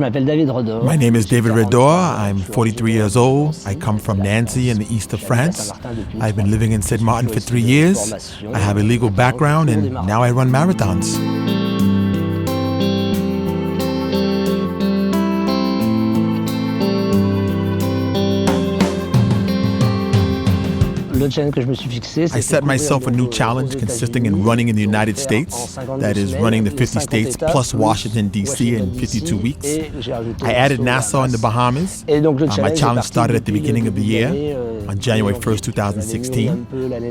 m'appelle David Redor. My name is David Redor. I'm 43 years old. I come from Nancy in the east of France. I've been living in Saint Martin for 3 years. I have a legal background and now I run marathons. I set myself a new challenge consisting in running in the United States, that is, running the 50 states plus Washington, D.C. in 52 weeks. I added Nassau in the Bahamas. My challenge started at the beginning of the year, on January 1st, 2016.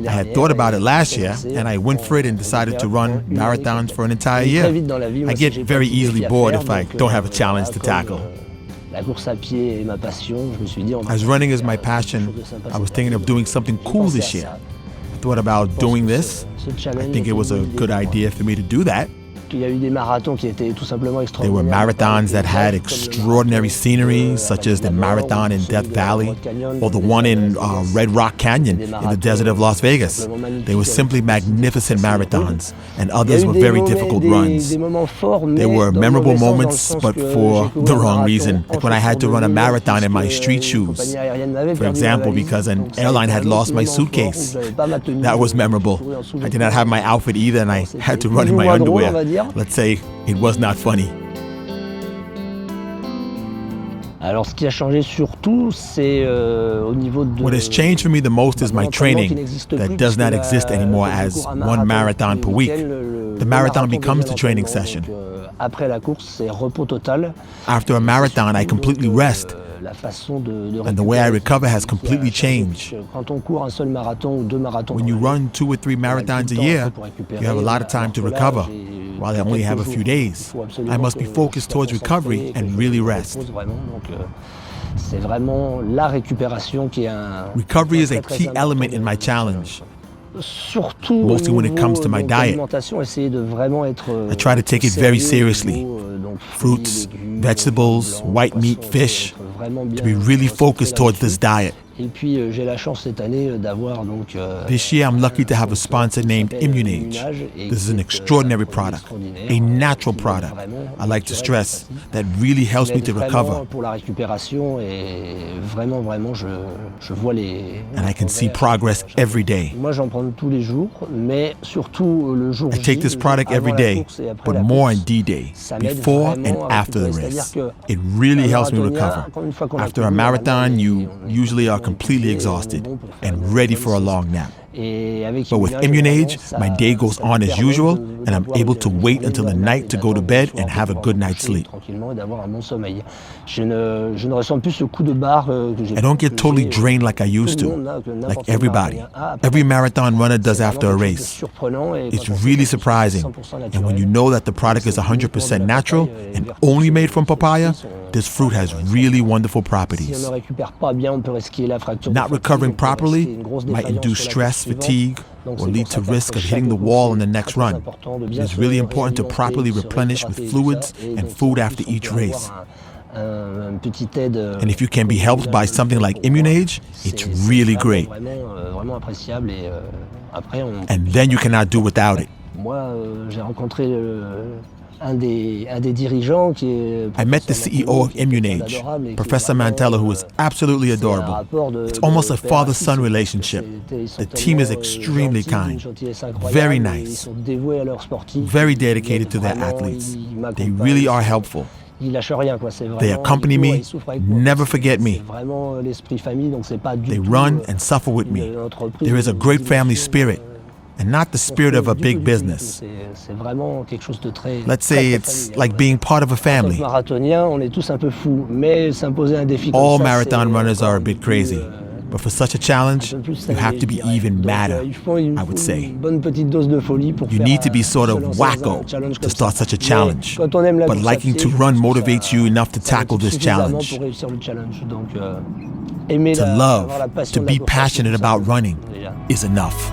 I had thought about it last year, and I went for it and decided to run marathons for an entire year. I get very easily bored if I don't have a challenge to tackle. As running is my passion, I was thinking of doing something cool this year. I thought about doing this. I think it was a good idea for me to do that. There were marathons that had extraordinary scenery, such as the marathon in Death Valley or the one in Red Rock Canyon in the desert of Las Vegas. They were simply magnificent marathons, and others were very difficult runs. There were memorable moments, but for the wrong reason, like when I had to run a marathon in my street shoes. For example, because an airline had lost my suitcase. That was memorable. I did not have my outfit either, and I had to run in my underwear. Let's say it was not funny. What has changed for me the most is my training that does not exist anymore as one marathon per week. The marathon becomes the training session. After a marathon, I completely rest. And the way I recover has completely changed. When you run 2 or 3 marathons a year, you have a lot of time to recover, while I only have a few days. I must be focused towards recovery and really rest. Recovery is a key element in my challenge. Mostly when it comes to my diet. I try to take it very seriously. Fruits, vegetables, white meat, fish, to be really focused towards this diet. This year I'm lucky to have a sponsor named Immunage. This is an extraordinary product, a natural product. I like to stress that really helps me to recover. And I can see progress every day. I take this product every day, but more on D-Day, before and after the race. It really helps me recover. After a marathon, you usually are completely exhausted and ready for a long nap. But with Immunage, my day goes on as usual, and I'm able to wait until the night to go to bed and have a good night's sleep. I don't get totally drained like I used to, like everybody. Every marathon runner does after a race. It's really surprising, and when you know that the product is 100% natural and only made from papaya, this fruit has really wonderful properties. Not recovering properly might induce stress, fatigue, or lead to risk of hitting the wall in the next run. It is really important to properly replenish with fluids and food after each race. And if you can be helped by something like Immunage, it's really great. And then you cannot do without it. I met the CEO of Immunage, Professor Mantella, who is absolutely adorable. It's almost a father-son relationship. The team is extremely kind, very nice, very dedicated to their athletes. They really are helpful. They accompany me, never forget me. They run and suffer with me. There is a great family spirit, and not the spirit of a big business. Let's say it's like being part of a family. All marathon runners are a bit crazy, but for such a challenge, you have to be even madder, I would say. You need to be sort of wacko to start such a challenge, but liking to run motivates you enough to tackle this challenge. To love, to be passionate about running is enough.